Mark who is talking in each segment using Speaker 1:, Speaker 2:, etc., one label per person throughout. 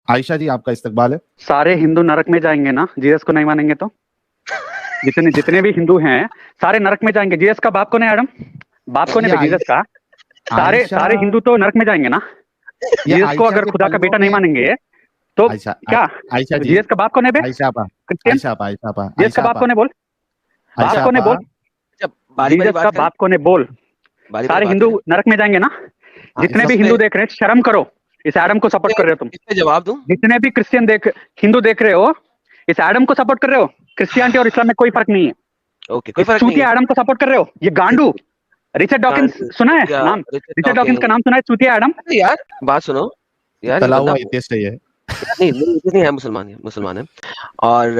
Speaker 1: عائشہ جی آپ کا استقبال ہے.
Speaker 2: سارے ہندو نرک میں جائیں گے نا جیسس کو نہیں مانیں گے تو؟ جتنے بھی ہندو ہیں سارے نرک میں جائیں گے. جیسس کا باپ کون ہے ایڈم؟ باپ کون ہے جیسس کا؟ سارے ہندو تو نرک میں جائیں گے نا. جیسس کو اگر خدا کا بیٹا نہیں مانیں گے تو کیا جیسس کا باپ کون ہے بے؟ جیسس کا باپ کون ہے بول؟ باپ کون ہے بول؟ جیسس کا باپ کون ہے بول؟ سارے ہندو نرک میں جائیں گے نا. جتنے بھی ہندو دیکھ رہے ہیں شرم کرو, اس ایڈم کو سپورٹ کر رہے ہو تم.
Speaker 3: جواب دوں,
Speaker 2: جتنے بھی کرسچین ہندو دیکھ رہے ہو اس ایڈم کو سپورٹ کر رہے ہو. کرسچینٹی اور اسلام میں کوئی فرق نہیں ہے.
Speaker 3: اوکے کوئی فرق نہیں
Speaker 2: چوتیا ایڈم کو سپورٹ کر رہے ہو. یہ گانڈو ریچارڈ ڈاکنس سنا ہے نام؟ ریچارڈ ڈاکنس کا نام سنا ہے؟ چوتیا ایڈم.
Speaker 3: یار بات سنو یار, نہیں ہے, مسلمان ہے. اور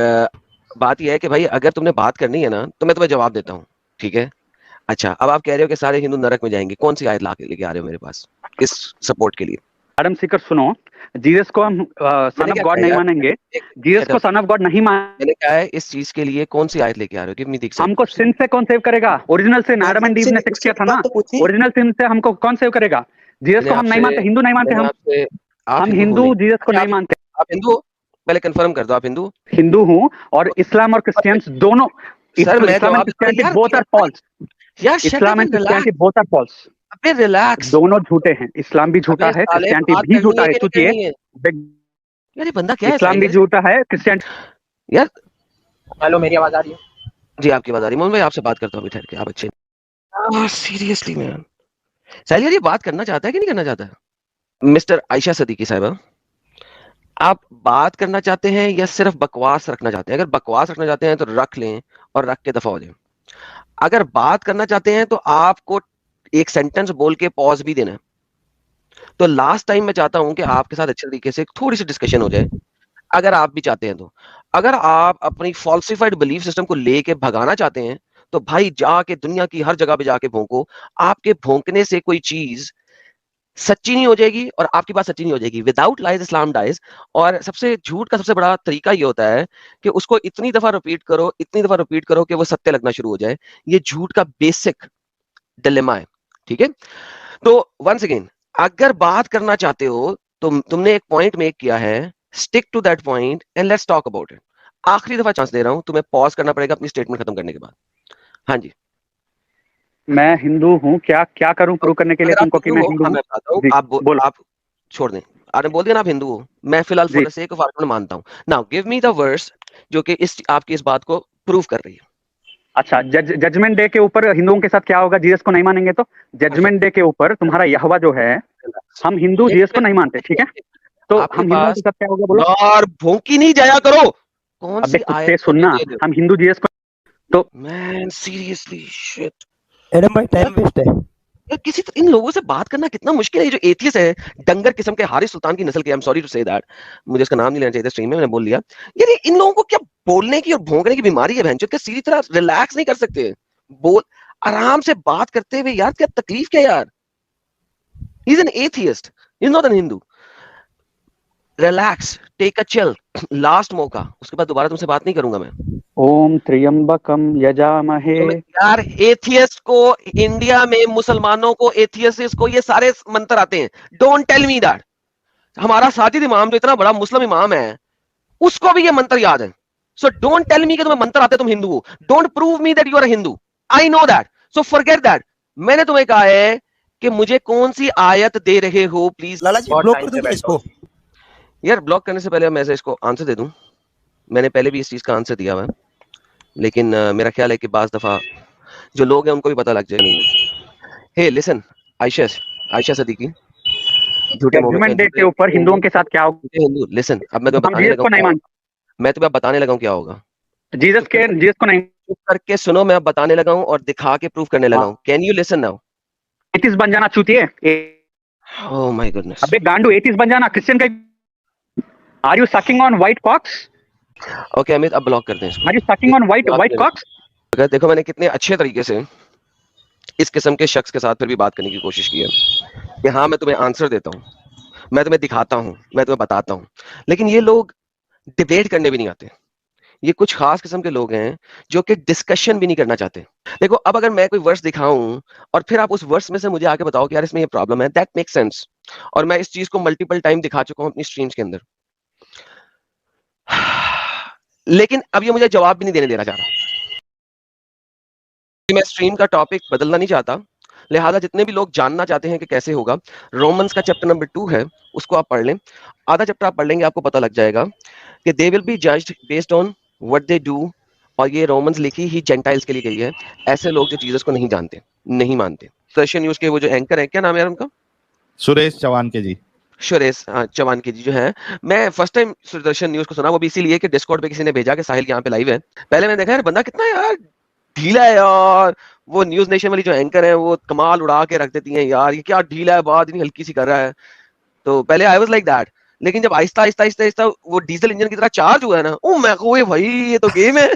Speaker 3: بات یہ ہے کہ بھائی اگر تم نے بات کرنی ہے نا تو میں تمہیں جواب دیتا ہوں, ٹھیک ہے. اچھا اب آپ کہہ رہے ہو کہ سارے ہندو نرک میں جائیں گے, کون سی آیت لا کے لے کے آ رہے ہو میرے پاس اس سپورٹ کے لیے؟
Speaker 2: ایڈم سیکر سنو, جیسس کو ہم سن آف گاڈ نہیں مانیں گے. جیسس کو سن آف گاڈ نہیں
Speaker 3: میں نے کہا ہے اس چیز کے لیے کون سی آیت لے کے آ رہے ہو؟ کہ
Speaker 2: ہم کو سن سے کون سیو کرے گا؟ اوریجنل سن ایڈم اینڈ ایو نے سیکس کیا تھا نا, اوریجنل سن سے ہم کو کون سیو کرے گا؟ جیسس کو ہم نہیں مانتے, ہندو نہیں مانتے. ہم ہندو جیسس کو نہیں مانتے.
Speaker 3: آپ ہندو پہلے کنفرم کر دو, آپ
Speaker 2: ہندو ہوں, اور اسلام اور کرسچینس دونوں. Islam and Christianity both are false. Islam and Christianity both are false. دونوں جھوٹے ہیں. اسلام بھی جھوٹا ہے, کرسچینٹی بھی جھوٹا ہے.
Speaker 3: یار بندہ کیا ہے,
Speaker 2: اسلام بھی جھوٹا ہے, کرسچینٹی.
Speaker 3: یار
Speaker 4: ہیلو میری آواز آ رہی ہے؟
Speaker 3: جی آپ کی آواز آ رہی ہے. موہن بھائی آپ سے بات کرتا ہوں ٹھہر کے, آپ اچھے سیریسلی مین سہیل یار یہ بات کرنا چاہتا ہے کہ نہیں کرنا چاہتا ہے؟ مسٹر عائشہ صدیقی صاحبہ آپ بات کرنا چاہتے ہیں یا صرف بکواس رکھنا چاہتے ہیں؟ اگر بکواس رکھنا چاہتے ہیں تو رکھ لیں اور رکھ کے دفعہ ہو جائیں. اگر بات کرنا چاہتے ہیں تو آپ کو ایک سینٹنس بول کے پاز بھی دینا ہے. تو لاسٹ ٹائم میں چاہتا ہوں کہ آپ کے ساتھ اچھے طریقے سے تھوڑی سی ڈسکشن ہو جائے, اگر آپ بھی چاہتے ہیں تو. اگر آپ اپنی فالسیفائڈ بلیف سسٹم کو لے کے بھگانا چاہتے ہیں تو بھائی جا کے دنیا کی ہر جگہ پہ جا کے بھونکو. آپ کے بھونکنے سے کوئی چیز سچی نہیں ہو جائے گی اور آپ کی بات سچی نہیں ہو جائے گی. وداؤٹ لائز اسلام ڈائز. اور سب سے جھوٹ کا سب سے بڑا طریقہ یہ ہوتا ہے کہ اس کو اتنی دفعہ رپیٹ کرو کہ وہ ستیہ لگنا شروع ہو جائے. یہ جھوٹ کا بیسک ڈیلیما ہے, ٹھیک ہے. تو ونس اگین اگر بات کرنا چاہتے ہو تو تم نے ایک پوائنٹ میک کیا ہے, stick to that point and let's talk about it. آخری دفعہ چانس دے رہا ہوں, تمہیں پاز کرنا پڑے گا اپنی اسٹیٹمنٹ ختم کرنے کے بعد. ہاں جی
Speaker 2: میں ہندو ہوں, کیا کروں پروو کرنے کے لیے تم کو کہ میں ہندو ہوں؟
Speaker 3: آپ چھوڑ دیں, آپ نے بول دیا نا آپ ہندو ہو. میں فی الحال for the sake of argument مانتا ہوں. ناؤ گیو می دا ورس جو کہ آپ کی اس بات کو پروو کر رہی ہے.
Speaker 2: اچھا ججمنٹ ڈے کے اوپر ہندوؤں کے ساتھ کیا ہوگا جیسس کو نہیں مانیں گے تو؟ ججمنٹ ڈے کے اوپر تمہارا یہوہ جو ہے, ہم ہندو جیسس کو نہیں مانتے, ٹھیک ہے, تو ہم ہندوؤں کے ساتھ کیا ہوگا بولو؟
Speaker 3: اور بھونکی نہیں جایا کرو. کون سی
Speaker 2: آیت سننا, ہم ہندو جیسس کو تو
Speaker 3: مین سیریسلی شٹ
Speaker 4: ایڈم بھائی ٹائم ویسٹ ہے.
Speaker 3: کسی ان لوگوں سے بات کرنا کتنا مشکل ہے. جو ایتھیس ہے ڈنگر قسم کے, حارث سلطان کی نسل کے, I'm sorry to say that, مجھے اس کا نام نہیں لینا چاہیے تھا اسٹریم میں نے بول لیا. یار ان لوگوں کو کیا بولنے کی اور بھونکنے کی بیماری ہے بہنچود کے, سیدھی طرح ریلیکس نہیں کر سکتے. بول آرام سے بات کرتے ہوئے یار کیا تکلیف کیا یار. He is an atheist, he is not an Hindu. Relax, take a chill, last موقع, اس کے بعد دوبارہ تم سے بات نہیں کروں گا میں.
Speaker 2: اوم تریمبکم یجامہے.
Speaker 3: یار ایتھیسٹ کو انڈیا میں, مسلمانوں کو, ایتھیسٹ کو یہ سارے منتر آتے ہیں. Don't tell me that. ہمارا ساجد امام جو اتنا بڑا مسلم امام ہے اس کو بھی یہ منتر یاد ہے. سو ڈونٹ ٹیل می کہ تمہیں منتر آتے تم ہندو ہو. Don't prove me that you are a Hindu. I know that, so forget that. میں نے تمہیں کہا ہے کہ مجھے کون سی آیت دے رہے ہو پلیز.
Speaker 4: لالا جی بلاک کر دوں اس کو.
Speaker 3: یار بلاک کرنے سے پہلے میں اس کو آنسر دے دوں. میں نے پہلے بھی اس چیز کا آنسر دیا ہوا ہے, لیکن میرا خیال ہے کہ بعض دفعہ جو لوگ ہیں ان کو بھی پتہ لگ جائے. نہیں ہے لسن عائشہ صدیقی,
Speaker 2: ججمنٹ ڈے کے اوپر ہندوؤں کے ساتھ کیا ہوگا؟
Speaker 3: لسن اب میں تمہیں بتانے لگا ہوں کیا ہوگا.
Speaker 2: جیسس کو نہیں
Speaker 3: کر کے سنو, میں اب بتانے لگا ہوں اور دکھا کے پروف کرنے لگا ہوں. Can you listen now?
Speaker 2: Atheist بن جانا چوتیے.
Speaker 3: Oh my goodness.
Speaker 2: ابے گانڈو ایتھیس بن جانا. کرسچین کا are you sucking on white cocks?
Speaker 3: Okay Amit اب بلاک کر دیں اس کو.
Speaker 2: Are you sucking on white cocks?
Speaker 3: دیکھو میں نے کتنے اچھے طریقے سے اس قسم کے شخص کے ساتھ پھر بھی بات کرنے کی کوشش کی ہے کہ ہاں میں تمہیں آنسر دیتا ہوں, میں تمہیں دکھاتا ہوں, میں تمہیں بتاتا ہوں. لیکن یہ لوگ ڈیبیٹ کرنے بھی نہیں آتے. یہ کچھ خاص قسم کے لوگ ہیں جو کہ ڈسکشن بھی نہیں کرنا چاہتے. دیکھو اب اگر میں کوئی ورس دکھاؤں اور پھر آپ اس ورس میں سے مجھے آ کے بتاؤ کہ یار اس میں یہ پرابلم ہے, دیٹ میک سینس. اور میں اس چیز کو ملٹیپل ٹائم دکھا چکا ہوں اپنی اسٹریمز کے اندر. لیکن اب یہ مجھے جواب بھی نہیں دینے دینا چاہ رہا. میں اسٹریم کا ٹاپک بدلنا نہیں چاہتا, لہٰذا جتنے بھی لوگ جاننا چاہتے ہیں کہ کیسے ہوگا, رومنس کا چیپٹر نمبر 2 ہے, اس کو آپ پڑھ لیں. آدھا چیپٹر آپ پڑھ لیں گے, آپ کو پتہ لگ جائے گا کہ they will be judged based on what they do. اور یہ رومنس لکھی ہی جینٹائلز کے لیے گئی ہے, ایسے لوگ جو چیزوں کو نہیں جانتے, نہیں مانتے. سیشن نیوز کے وہ جو اینکر ہیں, کیا نام ہے ان کا,
Speaker 1: سریش چوہان کے جی,
Speaker 3: شریش چوہان کے جی جو ہے, میں فرسٹ ٹائم سدرشن نیوز کو سنا, وہ بھی اسی لیے کہ ڈسکورڈ پہ کسی نے بھیجا کہ ساحل یہاں پہ لائیو ہے. پہلے میں نے دیکھا یار بندہ کتنا یار ڈھیلا ہے یار, وہ نیوز نیشن والی جو اینکر ہیں وہ کمال اڑا کے رکھ دیتی ہیں یار, یہ کیا ڈھیلا ہے, بات اتنی ہلکی سی کر رہا ہے. تو پہلے آئی واز لائک دیٹ, لیکن جب آہستہ آہستہ آہستہ آہستہ وہ ڈیزل انجن کی طرح چارج ہوا ہے نا, او میں کو بھائی یہ تو گیم ہے,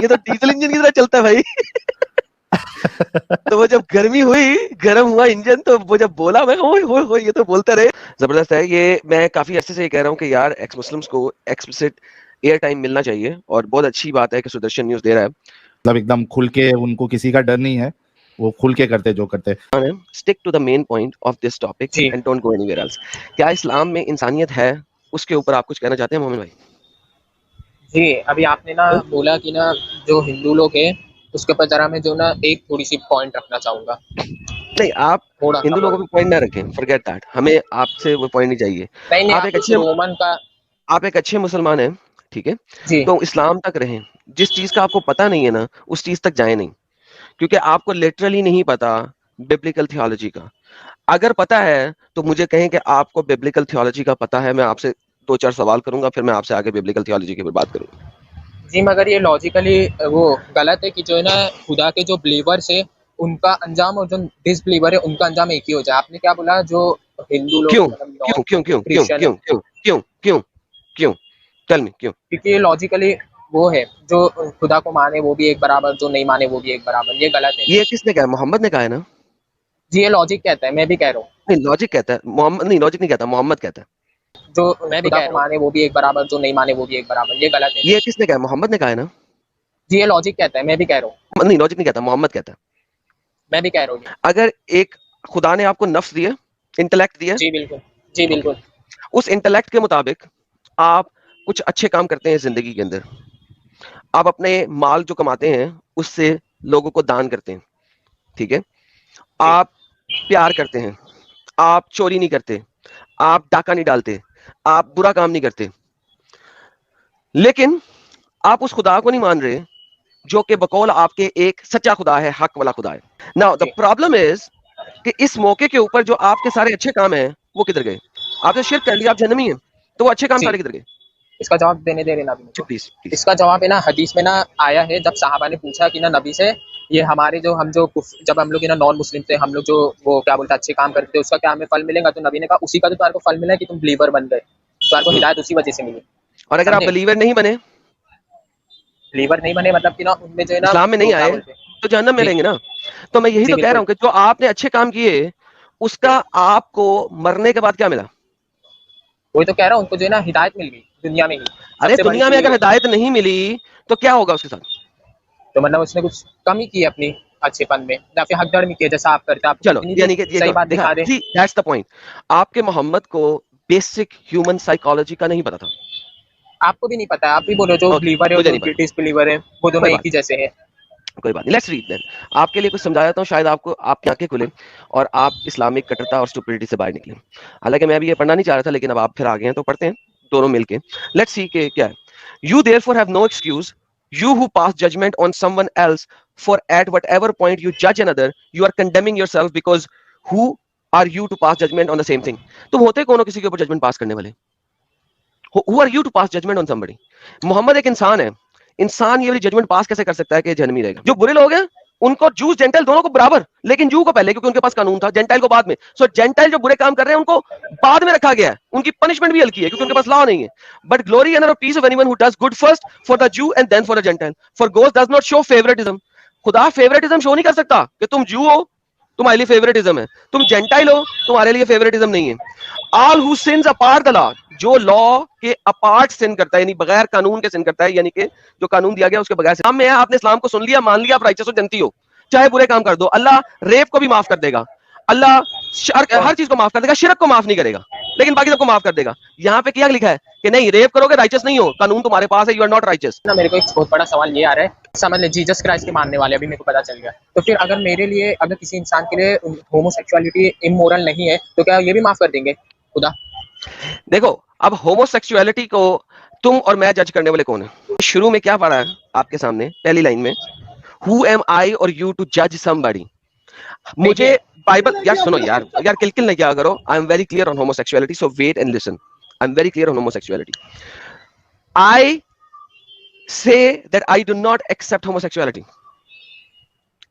Speaker 3: یہ تو ڈیزل انجن کی طرح چلتا ہے بھائی. تو وہ جب گرمی ہوئی, گرم ہوا انجن, تو وہ جب بولا میں یہ تو بولتا رہے. زبردست ہے یہ. میں کافی عرصے سے یہ کہہ رہا ہوں کہ یار ایکس مسلمس کو ایکسپلسٹ ایئر ٹائم ملنا چاہیے, اور بہت اچھی بات ہے کہ سدرشن نیوز دے رہا ہے.
Speaker 1: مطلب ایک دم کھل کے, ان کو کسی کا ڈر نہیں ہے, وہ کھل کے کرتے جو کرتے.
Speaker 3: Stick to the main point of this topic and don't go anywhere else. کیا اسلام میں انسانیت ہے, اس کے اوپر آپ کچھ کہنا چاہتے ہیں محمد بھائی؟
Speaker 4: جی ابھی آپ نے نا بولا کہ نا جو ہندو لوگ ہیں اس کے اوپر ذرا میں جو نا ایک تھوڑی سی پوائنٹ رکھنا چاہوں گا.
Speaker 3: نہیں, آپ ہندو لوگوں پہ پوائنٹ نہ رکھیں, forget that. ہمیں آپ سے وہ پوائنٹ نہیں چاہیے. آپ ایک اچھے مسلمان ہیں, ٹھیک ہے, تو اسلام تک رہیں. جس چیز کا آپ کو پتہ نہیں ہے نا, اس چیز تک جائیں نہیں, کیونکہ آپ کو لٹرلی نہیں پتا ببلیکل تھیولوجی کا. اگر پتا ہے تو مجھے کہیں کہ آپ کو ببلیکل تھیولوجی کا پتا ہے, میں آپ سے 2-4 سوال کروں گا, پھر میں آپ سے آگے ببلیکل تھیولوجی کے اوپر بات کروں گا.
Speaker 4: جی مگر یہ لاجیکلی وہ غلط ہے کہ جو ہے نا خدا کے جو بلیورز ہیں ان کا انجام اور جو ڈس بلیور ہے ان کا انجام ایک ہی ہو جائے. آپ نے کیا بولا, جو ہندو لوگ
Speaker 3: کیوں ٹیل می کیوں؟
Speaker 4: کیونکہ یہ لاجیکلی وہ ہے, جو خدا کو مانے وہ بھی ایک برابر, جو نہیں مانے وہ بھی ایک برابر. یہ غلط ہے.
Speaker 3: یہ کس نے کہا؟ محمد نے کہا ہے نا.
Speaker 4: جی یہ لاجک کہتا ہے, میں بھی کہہ رہا ہوں.
Speaker 3: نہیں, لاجک کہتا ہے محمد, نہیں لاجک نہیں کہتا, محمد کہتا ہے.
Speaker 4: جو میں بھی مانے وہ بھی ایک برابر, جو نہیں مانے وہ بھی ایک برابر. یہ غلط ہے.
Speaker 3: یہ کس نے کہا؟ محمد نے کہا ہے نا.
Speaker 4: جی یہ لاجک کہتا ہے, میں بھی کہہ رہا ہوں.
Speaker 3: نہیں لاجک نہیں کہتا, محمد کہتا ہے.
Speaker 4: میں بھی کہہ رہا ہوں.
Speaker 3: اگر ایک خدا نے آپ کو نفس دیا, انٹلیکٹ دیا,
Speaker 4: جی بالکل, جی بالکل,
Speaker 3: اس انٹلیکٹ کے مطابق آپ کچھ اچھے کام کرتے ہیں زندگی کے اندر. آپ اپنے مال جو کماتے ہیں اس سے لوگوں کو دان کرتے ہیں, ٹھیک ہے. آپ پیار کرتے ہیں, آپ چوری نہیں کرتے, آپ ڈاکہ نہیں ڈالتے, آپ برا کام نہیں کرتے. لیکن آپ اس خدا کو نہیں مان رہے جو کہ بقول آپ کے ایک سچا خدا ہے, حق والا خدا ہے. Now the problem is کہ اس موقع کے اوپر جو آپ کے سارے اچھے کام ہیں وہ کدھر گئے؟ آپ نے شرک کر لیا, آپ جہنمی ہیں, تو وہ اچھے کام سارے کدھر گئے؟
Speaker 4: اس کا جواب دینے دے رہے نبی.
Speaker 3: پلیز.
Speaker 4: اس کا جواب ہے نا حدیث میں نا آیا ہے, جب صحابہ نے پوچھا کہ نا نبی سے یہ ہمارے جو ہم جو جب ہم لوگ نا نان مسلم تھے, ہم لوگ جو وہ کیا بولتے اچھے کام کرتے اس کا کیا ہمیں پھل ملے گا؟ تو نبی نے کہا اسی کا تو تمہارے کو پھل ملا ہے کہ تم بلیور بن گئے, تمہارے کو ہدایت اسی وجہ سے ملی.
Speaker 3: اور اگر آپ بلیور نہیں بنے,
Speaker 4: بلیور نہیں بنے مطلب کہ نا ان میں جو ہے نا
Speaker 3: اسلام میں نہیں آئے, تو جہنم میں رہیں گے نا. تو میں یہی تو کہہ رہا ہوں کہ جو آپ نے اچھے کام کیے اس کا آپ کو مرنے کے بعد کیا ملا؟
Speaker 4: وہی تو کہہ رہا ہوں, ان کو جو ہے نا ہدایت مل گئی دنیا میں ہی.
Speaker 3: ارے دنیا میں اگر ہدایت نہیں ملی تو کیا ہوگا اس کے ساتھ؟
Speaker 4: تو مطلب اس نے کچھ کمی کی اپنی اچھے پن میں, یا پھر حق درمی کی جیسا آپ کرتے. آپ
Speaker 3: چلو یعنی کہ صحیح بات دکھا دیں. That's the point. آپ کے محمد کو بیسک ہیومن سائیکالوجی کا نہیں پتا تھا.
Speaker 4: آپ کو بھی نہیں پتا, آپ بھی بولو جو بلیور ہے اور جو ڈس بلیور ہے وہ دونوں ایک ہی جیسے ہیں.
Speaker 3: کوئی بات نہیں, لیٹس ریڈ دین. آپ کے لیے کچھ سمجھاتا ہوں, شاید آپ کو آپ کی آنکھیں کھلیں اور آپ اسلامک کٹرتا اور اسٹوپڈیٹی سے باہر نکلیں. حالانکہ میں ابھی یہ پڑھنا نہیں چاہ رہا تھا, لیکن اب آپ پھر آ گئے ہیں تو پڑھتے ہیں دونوں مل کے. لیٹس سی کہ کیا ہے. You therefore have no excuse, you who pass judgment on someone else, for at whatever point you judge another, you are condemning yourself, because who are you to pass judgment on the same thing? تم ہوتے کون ہو کسی کے اوپر judgment پاس کرنے والے؟ Who are you to pass judgment on somebody? محمد ایک انسان ہے, انسان یہ والی ججمنٹ پاس کیسے کر سکتا ہے کہ جہنمی رہے گا؟ جو برے لوگ ہیں ان کو جوز جینٹائل دونوں کو برابر, لیکن جو کو پہلے کیونکہ ان کے پاس قانون تھا, جینٹائل کو بعد میں. سو جینٹائل جو برے کام کر رہے ہیں ان کو بعد میں رکھا گیا ہے, ان کی پنشمنٹ بھی ہلکی ہے کیونکہ ان کے پاس لا نہیں ہے. But glory and peace of anyone who does good first for the Jew and then for the Gentile, for God does not show favouritism. خدا فیوریٹزم شو نہیں کر سکتا کہ تم جو ہو تمہارے لیے فیوریٹزم ہے, تم جینٹائل ہو تمہارے لیے فیوریٹزم نہیں ہے. آل ہو سنز اپارٹ دا لا, جو لا کے اپارٹ سن کرتا ہے, یعنی بغیر قانون کے سن کرتا ہے, یعنی کہ جو قانون دیا گیا اس کے بغیر. اسلام میں ہے, آپ نے اسلام کو سن لیا, مان لیا, آپ رائچس ہو, جنتی ہو, چاہے برے کام کر دو, اللہ ریپ کو بھی معاف کر دے گا, اللہ ہر چیز کو معاف کر دے گا, شرک کو معاف نہیں کرے گا. لیکن باقی سب کو معاف کر دے گا. یہاں پہ کیا لکھا ہے کہ نہیں ریپ کرو گے رائچس نہیں ہو, قانون تمہارے پاس ہے, یو آر ناٹ رائچس.
Speaker 4: نا میرے کو ایک بہت بڑا سوال یہ آ رہا ہے, سمجھ لیں جیسس کرائسٹ کے ماننے والے ابھی میرے کو پتا چل گیا, تو پھر اگر میرے لیے اگر کسی انسان کے لیے ہومو سیکچولیٹی امورل نہیں ہے تو کیا یہ بھی معاف کر دیں گے خدا؟
Speaker 3: دیکھو اب ہومو سیکچولیٹی کو تم اور میں جج کرنے والے کون ہیں؟ شروع میں کیا پڑھا ہے آپ کے سامنے پہلی لائن میں, who am I or you to judge somebody. مجھے بائبل یار سنو یار کل نہ کیا کرو. I am very clear on homosexuality, so wait and listen. I am very clear on homosexuality. I say that I do not accept homosexuality.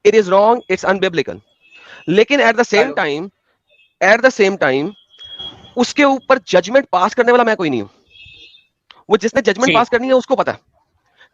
Speaker 3: It is wrong, it's unbiblical. لیکن at the same time اس کے اوپر judgment پاس کرنے والا میں کوئی نہیں ہوں. وہ جس نے ججمنٹ پاس کرنی ہے اس کو پتا ہے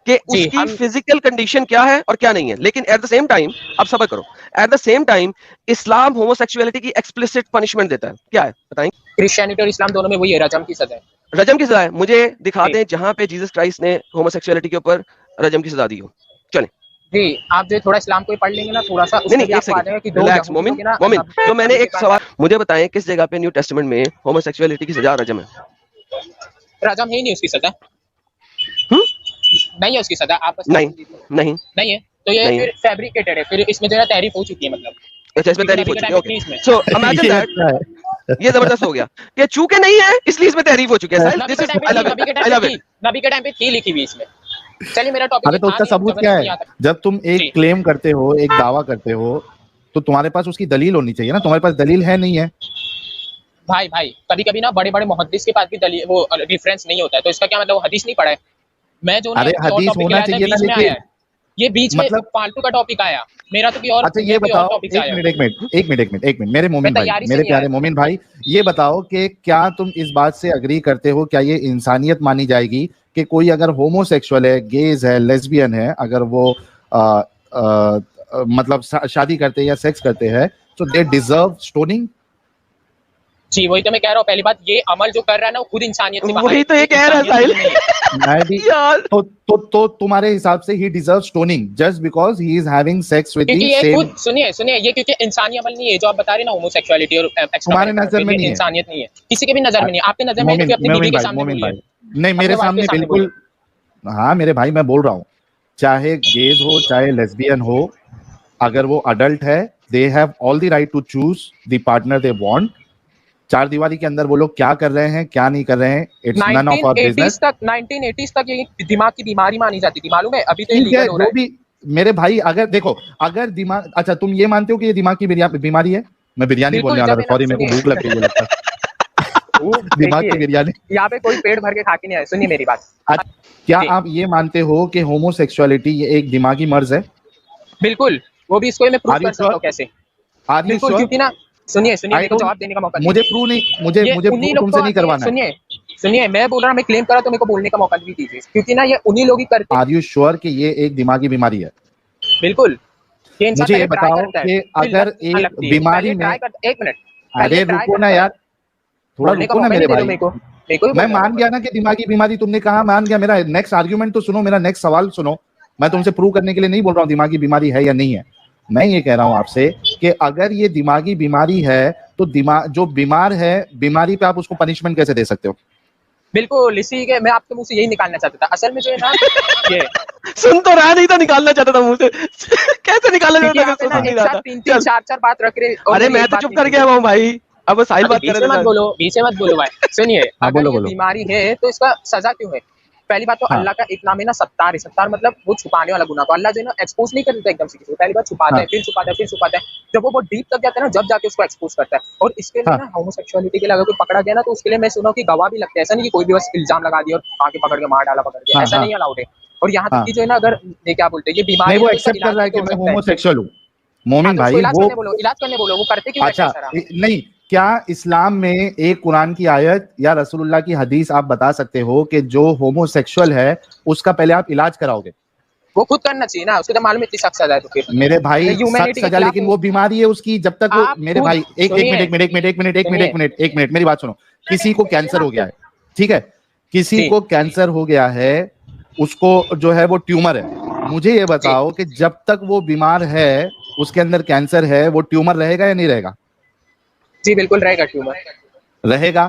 Speaker 3: کہ اس کی فزیکل کنڈیشن کیا ہے اور کیا نہیں ہے. لیکن ایٹ دا سیم ٹائم اب صبر کرو, at the same time Islam homosexuality کی ایکسپلسٹ پنشمنٹ دیتا ہے. کیا ہے بتائیں؟
Speaker 4: کرسچینٹی اور اسلام دونوں میں وہی ہے, رجم کی سزا ہے.
Speaker 3: رجم کی سزا ہے. مجھے دکھا دیں جہاں پہ جیسس کرائسٹ نے ہومو سیکچولیٹی کے اوپر رجم کی سزا دی ہو. چلیں
Speaker 4: جی آپ جو تھوڑا اسلام کو پڑھ لیں گے نا تھوڑا سا,
Speaker 3: ریلیکس مومن. تو میں نے ایک سوال, مجھے بتائیں کس جگہ پہ نیو ٹیسٹمنٹ میں ہومو سیکچولیٹی کی سزا رجم ہے؟
Speaker 4: رجم ہے ہی نہیں اس کی سزا, نہیں ہے اس کی سزا. آپ
Speaker 3: نہیں
Speaker 4: ہے تو یہ پھر فیبریکیٹڈ ہے, پھر اس میں جو ہے تحریف ہو چکی ہے. مطلب
Speaker 3: اچھا اس میں تحریف ہو چکی ہے. سو امیجن دیٹ یہ زبردست ہو گیا کہ چونکہ نہیں ہے اس لیے اس میں تحریف ہو چکی ہے.
Speaker 4: نبی کے ٹائم پہ تھی لکھی ہوئی اس میں. چلیے میرا ٹاپک.
Speaker 1: ارے تو اس کا ثبوت کیا ہے؟ جب تم ایک کلیم کرتے ہو, ایک دعویٰ کرتے ہو, تو تمہارے پاس اس کی دلیل ہونی چاہیے نا. تمہارے پاس دلیل ہے نہیں ہے
Speaker 4: بھائی کبھی کبھی نا بڑے بڑے محدث کے پاس بھی دلیل وہ ریفرنس نہیں ہوتا ہے, تو اس کا کیا مطلب وہ حدیث نہیں پڑھا ہے؟ میں جو
Speaker 1: حدیث ہونا چاہیے نا, لیکن
Speaker 4: یہ بیچ میں فالتو کا ٹاپک آیا میرا تو اور. اچھا یہ بتاؤ,
Speaker 1: ایک منٹ میرے مومن بھائی, میرے پیارے مومن بھائی, یہ بتاؤ کہ کیا تم اس بات سے اگری کرتے ہو, کیا یہ انسانیت مانی جائے گی کہ کوئی اگر ہومو سیکشول ہے, گیز ہے, لیسبین ہے, اگر وہ مطلب شادی کرتے یا سیکس کرتے ہیں تو دے ڈیزرو اسٹوننگ؟
Speaker 4: جی وہی تو میں کہہ رہا ہوں, پہلی بات یہ عمل جو کر رہا ہے نا خود انسانیت سے باہر ہے.
Speaker 3: وہی تو یہ کہہ رہا ہے ساحل.
Speaker 1: میں بھی تو تمہارے حساب سے ہی deserve stoning just because he is having sex with the same.
Speaker 4: سنیے یہ کیونکہ انسانی عمل نہیں ہے جو آپ بتا رہے نا ہومو سیکچولیٹی اور
Speaker 1: تمہارے نظر میں نہیں ہے,
Speaker 4: انسانیت نہیں ہے, کسی کے بھی نظر میں نہیں ہے. آپ کے نظر میں اپنی بیوی کے سامنے بولیے.
Speaker 1: نہیں میرے سامنے بالکل. ہاں میرے بھائی میں بول رہا ہوں, چاہے گیز ہو چاہے لیسبین ہو, اگر وہ اڈلٹ ہے they have all the right to choose the partner they want. چار دیواری کے اندر وہ لوگ کیا کر رہے ہیں کیا نہیں کر رہے ہیں, it's none of our business.
Speaker 4: 1980s تک یہ دماغ کی بیماری مانی جاتی تھی, معلوم ہے, ابھی تو یہ لیگل ہو رہا ہے.
Speaker 1: میرے بھائی اگر دیکھو اگر دماغ, اچھا تم یہ مانتے ہو کہ یہ دماغ کی بیماری ہے؟ میں بریانی بولنے والا تھا, سوری میرے کو بھوک لگ رہی ہے. دماغ کی بریانی
Speaker 4: یہاں پہ کوئی پیٹ بھر کے کھا کے نہیں آئے. سنیے میری بات,
Speaker 1: کیا آپ یہ مانتے ہو کہ ہومو سیکسولیٹی یہ ایک دماغی مرض ہے؟
Speaker 4: بالکل, وہ بھی اس کو میں پروف کر سکتا ہوں کیسے. بالکل, کیونکہ نا سنیے میرے کو جواب دینے کا موقع
Speaker 1: مجھے پروف نہیں, مجھے تم سے نہیں کروانا ہے.
Speaker 4: سنیے میں بول رہا ہوں, میں کلیم کر رہا تو میرے کو بولنے کا موقع بھی دیجیے, کیونکہ نا یہ انہی لوگ ہی کرتے ہیں.
Speaker 1: آر یو شیور کہ یہ ایک دماغی بیماری ہے؟
Speaker 4: بالکل.
Speaker 1: مجھے یہ بتاؤ کہ اگر ایک بیماری میں,
Speaker 4: ایک منٹ,
Speaker 1: ارے رکو نا یار, تھوڑا رکو نا میرے بھائی. میں مان گیا نا کہ دماغی بیماری, تم نے کہا مان گیا. میرا نیکسٹ آرگیومنٹ تو سنو, میرا نیکسٹ سوال سنو. میں تم سے پروو کرنے کے لیے نہیں بول رہا ہوں دماغی بیماری ہے یا نہیں ہے. میں یہ کہہ رہا ہوں آپ سے کہ اگر یہ دماغی بیماری ہے تو جو بیمار ہے بیماری پہ آپ اس کو پنشمنٹ کیسے دے سکتے ہو؟
Speaker 4: بالکل, اسی کے میں آپ کے منہ سے یہی نکالنا چاہتا تھا. اصل میں جو ہے نا یہ
Speaker 3: سن تو رہا نہیں تھا, نکالنا چاہتا تھا منہ سے. کیسے نکالنا چاہتا تھا؟
Speaker 4: تین چار بات رکھ رہے.
Speaker 3: ارے میں تو چپ کر گیا ہوں بھائی, اب ساحل بات کر رہے ہیں.
Speaker 4: بیچ میں مت بولو بھائی. سنیے, اگر یہ بیماری ہے تو اس کا سزا کیوں ہے؟ پہلی بات تو اللہ کا ایک نام ہے نا ستار ہے. ستار مطلب وہ چھپانے والا گناہ. تو اللہ جو ہے نا ایکسپوز نہیں کرتا ایک دم سے کسی کو, پہلی بات چھپاتا ہے, پھر چھپاتا ہے, پھر چھپاتا ہے. جب وہ ڈیپ تک جاتا ہے نا, جب جا کے اس کو ایکسپوز کرتا ہے. اور اس کے لیے نا ہومو سیکشولیٹی کے لیے اگر کوئی پکڑا گیا نا تو اس کے لیے میں سنا کہ گواہ بھی لگتا ہے. ایسا نہیں کہ کوئی بھی بس الزام لگا دیا اور آگے پکڑ کے مار ڈالا پکڑ کے, ایسا نہیں الاؤڈ ہے. اور یہاں تک کہ جو ہے نا اگر یہ کیا بولتے ہیں یہ بیماری
Speaker 1: وہ ایکسپٹ کر رہا ہے کہ میں ہومو سیکشوال ہوں. مومن بھائی وہ
Speaker 4: علاج کرنے بولو, وہ کرتے کیوں؟
Speaker 1: اچھا نہیں, کیا اسلام میں ایک قرآن کی آیت یا رسول اللہ کی حدیث آپ بتا سکتے ہو کہ جو ہومو سیکشوال ہے اس کا پہلے آپ علاج کراؤ گے؟ وہ
Speaker 4: خود کرنا چاہیے نا, اس کو تو معلوم اتنی سخت سزا ہے. تو پھر
Speaker 1: میرے بھائی سخت سزا, لیکن وہ بیماری ہے اس کی, جب تک وہ میرے بھائی ایک منٹ میری بات سنو. کسی کو کینسر ہو گیا ہے, ٹھیک ہے, کسی کو کینسر ہو گیا ہے, اس کو جو ہے وہ ٹیومر ہے. مجھے یہ بتاؤ کہ جب تک وہ بیمار ہے, اس کے اندر کینسر ہے, وہ ٹیومر رہے گا یا نہیں رہے گا؟
Speaker 4: جی بالکل رہے گا, ٹیومر
Speaker 1: رہے گا.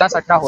Speaker 4: 10-18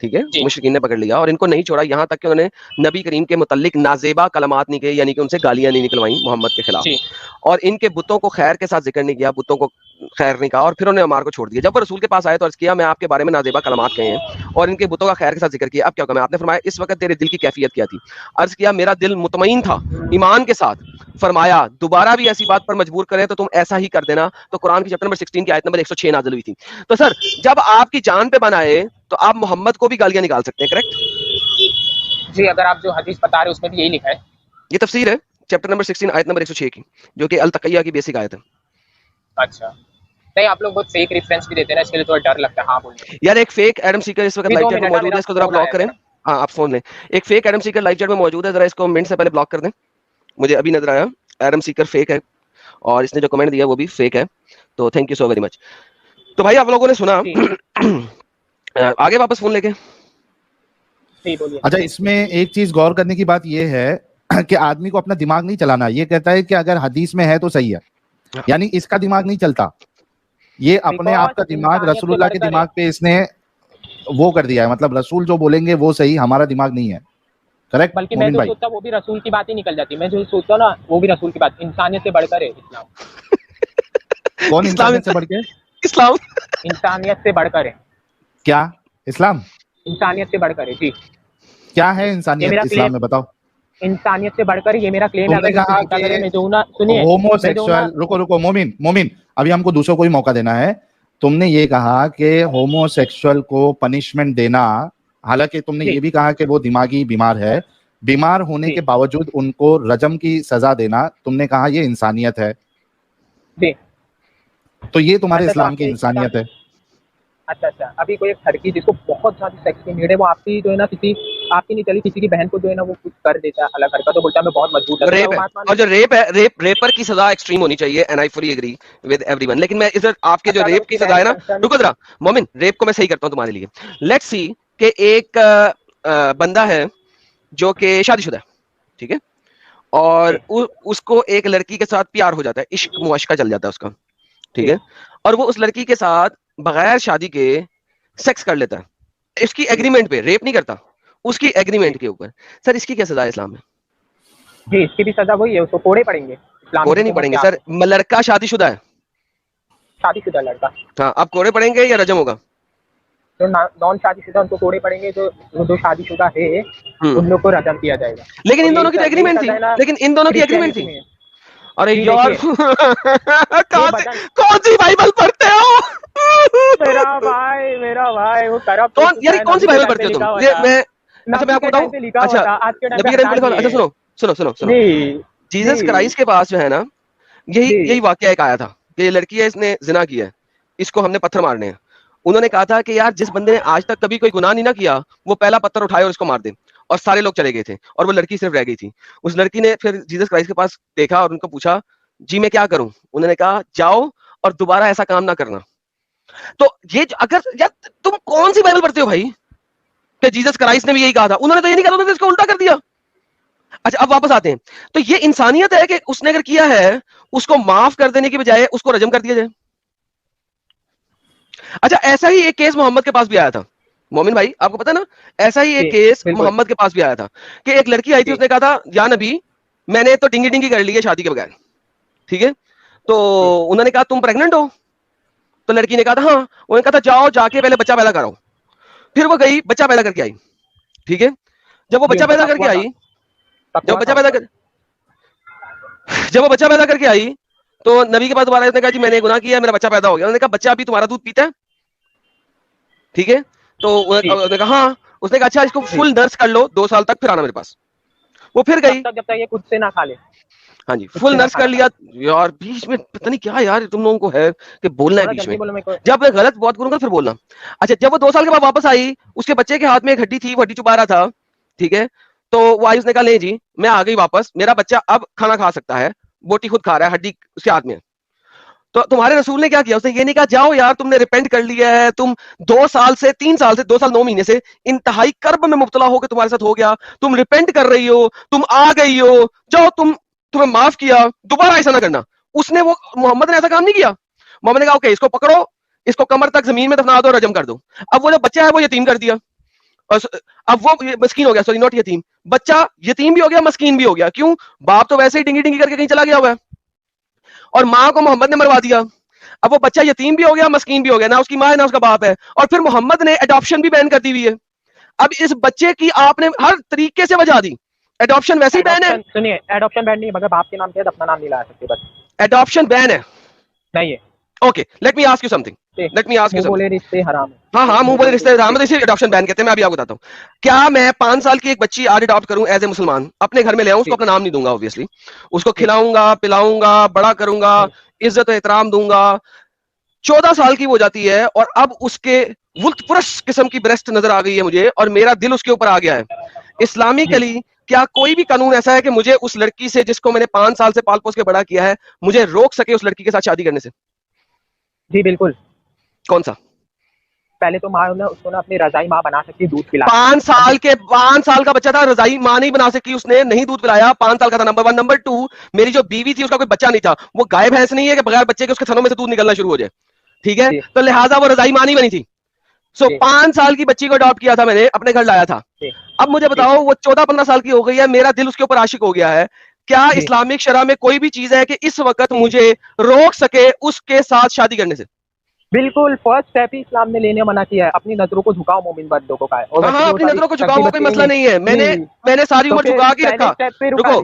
Speaker 3: ٹھیک ہے, مشرکین نے پکڑ لیا اور ان کو نہیں چھوڑا, یہاں تک کہ انہوں نے نبی کریم کے متعلق نازیبا کلمات نہیں کہے, یعنی کہ ان سے گالیاں نہیں نکلوائیں محمد کے خلاف, اور ان کے بتوں کو خیر کے ساتھ ذکر نہیں کیا, بتوں کو خیر نہیں کہا, اور پھر انہوں نے عمار کو چھوڑ دیا. جب وہ رسول کے پاس آئے تو عرض کیا میں آپ کے بارے میں نازیبا کلمات کہے ہیں اور ان کے بتوں کا خیر کے ساتھ ذکر کیا, اب کیا حکم ہے؟ آپ نے فرمایا اس وقت تیرے دل کی کیفیت کیا تھی؟ عرض کیا میرا دل مطمئن تھا ایمان کے ساتھ. فرمایا دوبارہ بھی ایسی بات پر مجبور کریں تو تم ایسا ہی کر دینا. تو قرآن کی چیپٹر نمبر 16 کی آیت نمبر 106 نازل ہوئی تھی. تو سر جب آپ کی جان پہ بنائے تو آپ محمد کو بھی گالیاں نکال سکتے ہیں, کریکٹ؟
Speaker 4: جی, اگر آپ جو حدیث بتا رہے ہیں اس میں بھی یہی لکھا ہے.
Speaker 3: یہ تفسیر ہے چیپٹر نمبر 16 آیت نمبر 106 کی, جو کہ التقیہ کی بیسک آیت ہے.
Speaker 4: اچھا, نہیں آپ لوگ بہت فیک ریفرنس بھی دیتے ہیں نا, اس کے لیے تھوڑا ڈر لگتا ہے. ہاں بولیں
Speaker 3: یار, ایک فیک ایڈم سیکر اس وقت لائیو چیٹ میں موجود ہے, اس کو ذرا بلاک کریں. ہاں آپ فون لیں, ایک فیک ایڈم سیکر لائیو چیٹ میں موجود ہے, ذرا اس کو منٹ سے پہلے بلاک کر دیں. مجھے ابھی نظر آیا ایڈم سیکر فیک ہے اور اس نے جو کمنٹ دیا وہ بھی فیک ہے, تو thank you so very much. تو بھائی آپ لوگوں نے سنا, آگے واپس فون لے کے.
Speaker 1: اچھا, اس میں ایک چیز غور کرنے کی بات یہ ہے کہ آدمی کو اپنا دماغ نہیں چلانا. یہ کہتا ہے کہ اگر حدیث میں ہے تو صحیح ہے, یعنی اس کا دماغ نہیں چلتا, یہ اپنے آپ کا دماغ رسول اللہ کے دماغ پہ اس نے وہ کر دیا ہے. مطلب رسول جو بولیں گے وہ صحیح, ہمارا دماغ نہیں ہے. کریکٹ؟
Speaker 4: بلکہ میں جو سوچتا ہوں وہ بھی رسول کی بات ہی نکل جاتی ہے. میں جو سوچتا ہوں نا وہ بھی رسول کی بات, انسانیت سے بڑھ کر ہے اسلام.
Speaker 1: کون انسانیت سے بڑھ کے؟
Speaker 3: اسلام
Speaker 4: انسانیت سے بڑھ کر ہے.
Speaker 1: کیا اسلام
Speaker 4: انسانیت سے بڑھ کر ہے؟ جی.
Speaker 1: کیا ہے انسانیت اسلام میں؟ بتاؤ.
Speaker 4: انسانیت سے بڑھ کر یہ میرا کلیم ہے.
Speaker 1: تم نے کہا کہ ہومو سیکسوئل, رکو مومن, ابھی ہم کو دوسروں کو ہی موقع دینا ہے. تم نے یہ کہا کہ ہومو سیکسوئل کو پنشمنٹ دینا, حالانکہ تم نے یہ بھی کہا کہ وہ دماغی بیمار ہے, بیمار ہونے کے باوجود ان کو رجم کی سزا دینا, تم نے کہا یہ انسانیت ہے. تو یہ تمہارے اسلام کی انسانیت ہے.
Speaker 4: اچھا, ابھی کوئی ایک لڑکی جس کو بہت زیادہ سیکس کی نیڈ ہے, وہ آپ کی جو ہے نا کسی آپ کی نہیں چلی, کسی کی بہن کو جو ہے نا وہ کچھ کر دیتا ہے الگ حرکت, تو بولتا ہے میں بہت مضبوط ہوں.
Speaker 3: اور جو ریپ ہے, ریپر کی سزا ایکسٹریم ہونی چاہیے, and I fully agree with every one. لیکن میں ادھر آپ کے جو ریپ کی سزا ہے نا, رکو ذرا مومن, ریپ کو میں صحیح کرتا ہوں تمہارے لیے. لیٹس سی کہ ایک بندہ ہے جو کہ شادی شدہ ہے, ٹھیک ہے, اور اس کو ایک لڑکی کے ساتھ پیار ہو جاتا ہے, عشق معاشقہ چل جاتا ہے اس کا, ٹھیک ہے, اور وہ اس لڑکی کے ساتھ بغیر شادی کے سیکس کر لیتا ہے, اس کی ایگریمنٹ پہ, ریپ نہیں کرتا, اس کی ایگریمنٹ کے اوپر. سر اس کی کیا سزا ہے اسلام میں؟
Speaker 4: جی, اس کی بھی سزا وہی ہے, اس کو کوڑے پڑیں گے.
Speaker 3: کوڑے نہیں پڑیں گے سر, لڑکا شادی شدہ ہے,
Speaker 4: شادی شدہ لڑکا,
Speaker 3: ہاں, اب کوڑے پڑیں گے یا رجم ہوگا؟
Speaker 4: جو نان شادی شدہ ان کو کوڑے پڑیں گے, جو شادی شدہ ہے ان لوگ کو رجم کیا جائے گا.
Speaker 3: لیکن ان دونوں کی ایگریمنٹ تھی, لیکن ان دونوں کی ایگریمنٹ تھی. ارے یار کون سی بائبل پڑھتے ہو؟
Speaker 4: میرا بھائی وہ کرپٹ,
Speaker 3: کون سی بائبل پڑھتے ہو تم؟ میں آپ کو بتاؤں, اچھا سنو, جیسس کرائسٹ کے پاس جو ہے نا, یہی واقعہ ایک آیا تھا کہ یہ لڑکی ہے, اس نے زنا کیا ہے, اس کو ہم نے پتھر مارنے ہیں. انہوں نے کہا تھا کہ یار جس بندے نے آج تک کبھی کوئی گناہ نہیں نہ کیا, وہ پہلا پتھر اٹھائے اور اس کو مار دے. اور سارے لوگ چلے گئے تھے اور وہ لڑکی صرف رہ گئی تھی. اس لڑکی نے پھر جیسس کرائسٹ کے پاس دیکھا اور ان کو پوچھا جی میں کیا کروں؟ انہوں نے کہا جاؤ اور دوبارہ ایسا کام نہ کرنا. تو یہ اگر یار تم کون سی بائبل پڑھتے ہو بھائی کہ جیسس کرائسٹ نے بھی یہی کہا تھا؟ انہوں نے تو یہ نہیں کہا, انہوں نے اس کو الٹا کر دیا. اچھا اب واپس آتے ہیں, تو یہ انسانیت ہے کہ اس نے اگر کیا ہے اس کو معاف کر دینے کی بجائے اس کو رجم کر دیا جائے. اچھا ایسا ہی ایک کیس محمد کے پاس بھی آیا تھا, مومن بھائی آپ کو پتا نا, ایسا ہی ایک کیس محمد کے پاس بھی آیا تھا کہ ایک لڑکی آئی تھی, اس نے کہا تھا یا نبی میں نے تو ڈنگی کر لی ہے شادی کے بغیر, ٹھیک ہے, تو انہوں نے کہا تم پریگننٹ ہو؟ تو لڑکی نے کہا تھا ہاں. انہوں نے کہا تھا جاؤ جا کے پہلے بچہ پیدا کراؤ. پھر وہ گئی بچہ پیدا کر کے آئی, ٹھیک ہے, جب وہ بچہ پیدا کر کے آئی تو نبی کے پاس دوبارہ اس نے کہا جی میں نے گناہ کیا, میرا بچہ پیدا ہو گیا. انہوں نے کہا بچہ ابھی تمہارا دودھ پیتا ہے؟ ٹھیک ہے, تو انہوں نے کہا ہاں. اس نے کہا اچھا اس کو فل نرس کر لو 2 سال تک, پھر آنا میرے پاس. وہ پھر گئی,
Speaker 4: جب تک یہ خود سے نہ کھا لے.
Speaker 3: ہاں جی فل نرس کر لیا. یار بیچ میں پتہ نہیں کیا یار تم لوگوں کو ہے کہ بولنا ہے بیچ میں, جب میں غلط بات کروں گا پھر بولنا. اچھا جب وہ 2 سال کے بعد واپس آئی, اس کے بچے کے ہاتھ میں ایک ہڈی تھی, وہ ہڈی چبا رہا تھا, ٹھیک ہے, تو وہ آئی, اس نے کہا نہیں جی میں آ گئی واپس, میرا بچہ اب کھانا کھا سکتا ہے, بوٹی خود کھا رہا ہے, ہڈی اس کے ہاتھ میں. تو تمہارے رسول نے کیا کیا؟ اس نے یہ نہیں کہا جاؤ یار تم نے ریپینٹ کر لیا ہے, تم 2 سال سے 3 سال سے 2 سال 9 مہینے سے انتہائی کرب میں مبتلا ہو کے تمہارے ساتھ ہو گیا, تم ریپینٹ کر رہی ہو, تم آ گئی ہو, جاؤ تمہیں معاف کیا, دوبارہ ایسا نہ کرنا. اس نے وہ محمد نے ایسا کام نہیں کیا. محمد نے کہا اوکے اس کو پکڑو, اس کو کمر تک زمین میں دفنا دو, رجم کر دو. اب وہ جو بچہ ہے وہ یتیم کر دیا. اور اب وہ مسکین ہو گیا, سوری ناٹ یتیم, بچہ یتیم بھی ہو گیا مسکین بھی ہو گیا. کیوں؟ باپ تو ویسے ہی ڈنگی ڈنگی کر کے کہیں چلا گیا ہوا ہے, اور ماں کو محمد نے مروا دیا. اب وہ بچہ یتیم بھی ہو گیا مسکین بھی ہو گیا, نہ اس کی ماں ہے نہ اس کا باپ ہے, اور پھر محمد نے اڈاپشن بھی بین کر دی ہوئی ہے. اب اس بچے کی آپ نے ہر طریقے سے وجہ دی. اڈاپشن ویسے ہی بین ہے,
Speaker 4: سنیے اڈاپشن بین نہیں, مگر باپ کے نام کے اپنا نام نہیں لا سکتے, بس
Speaker 3: اڈاپشن بین ہے
Speaker 4: نہیں ہے.
Speaker 3: Okay, let me ask you some thing, let me ask you some
Speaker 4: بولے رشتے حرام ہے.
Speaker 3: ہاں ہاں منہ بولے رشتے حرام ہے, اسی اڈاپشن بین کہتے ہیں. میں ابھی آپ کو بتاتا ہوں, کیا میں 5 سال کی ایک بچی آج اڈاپٹ کروں ایز اے مسلمان, اپنے گھر میں لے آؤں, اس کو اپنا نام نہیں دوں گا obviously, اس کو کھلاؤں گا پلاؤں گا بڑا کروں گا, عزت و احترام دوں گا. 14 سال کی وہ جاتی ہے اور اب اس کے ولت پرش قسم کی بریسٹ نظر آ گئی ہے مجھے, اور میرا دل اس کے اوپر آ گیا ہے. اسلامکلی کیا کوئی بھی قانون ایسا ہے کہ مجھے اس لڑکی سے جس کو میں نے 5 سال سے پال پوس کے بڑا کیا ہے, مجھے روک سکے اس لڑکی کے ساتھ شادی کرنے سے؟
Speaker 4: جی بالکل.
Speaker 3: کون سا؟
Speaker 4: پہلے تو ماں اس کو نا اپنی رضائی ماں بنا سکتی, دودھ پلا.
Speaker 3: 5 سال کا بچہ تھا, رضائی ماں نہیں بنا سکی, اس نے نہیں دودھ پلایا, 5 سال کا تھا. نمبر 1. نمبر 2, میری جو بیوی تھی اس کا کوئی بچہ نہیں تھا, وہ گائے بھینس نہیں ہے کہ بغیر بچے کے اس کے تھنوں میں سے دودھ نکلنا شروع ہو جائے, ٹھیک ہے, تو لہٰذا وہ رضائی ماں نہیں بنی تھی. سو 5 سال کی بچی کو اڈاپٹ کیا تھا میں نے, اپنے گھر لایا تھا. اب مجھے بتاؤ وہ 14-15 سال کی ہو گئی ہے, میرا دل اس کے اوپر عاشق ہو گیا ہے, کیا اسلامک شرع میں کوئی بھی چیز ہے کہ اس وقت مجھے روک سکے اس کے ساتھ شادی کرنے سے؟
Speaker 4: بالکل. فرسٹ اسٹیپ ہی اسلام نے لینے منع کیا ہے, اپنی نظروں کو جھکاؤ مومن مردوں کو.
Speaker 3: ہاں اپنی نظروں کو جھکاؤ, کوئی مسئلہ نہیں ہے, میں نے ساری عمر جھکا کے رکھا. رکو,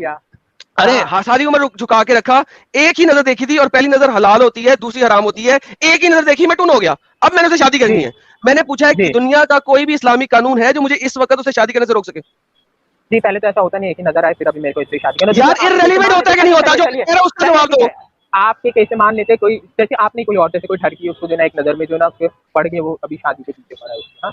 Speaker 3: ارے ہاں ساری عمر جھکا کے رکھا, ایک ہی نظر دیکھی تھی, اور پہلی نظر حلال ہوتی ہے دوسری حرام ہوتی ہے, ایک ہی نظر دیکھی میں ٹن ہو گیا, اب میں نے اسے شادی کرنی ہے. میں نے پوچھا ہے کہ دنیا کا کوئی بھی اسلامی قانون ہے جو مجھے اس وقت اسے شادی کرنے سے روک سکے؟
Speaker 4: جی پہلے تو ایسا ہوتا نہیں, ایک ہی نظر آئے پھر ابھی میرے کو اس سے شادی کرنا.
Speaker 3: یار irrelevant ہوتا ہے کہ نہیں ہوتا, جو کہہ رہا اس کا جواب دو.
Speaker 4: آپ کے کیسے مان لیتے, کوئی جیسے آپ نے کوئی اور جیسے کوئی ٹھڑکی اس کو جو ہے ایک نظر میں جو ہے نا اس کے پڑ گئے, وہ ابھی شادی کے پیچھے پڑا ہے,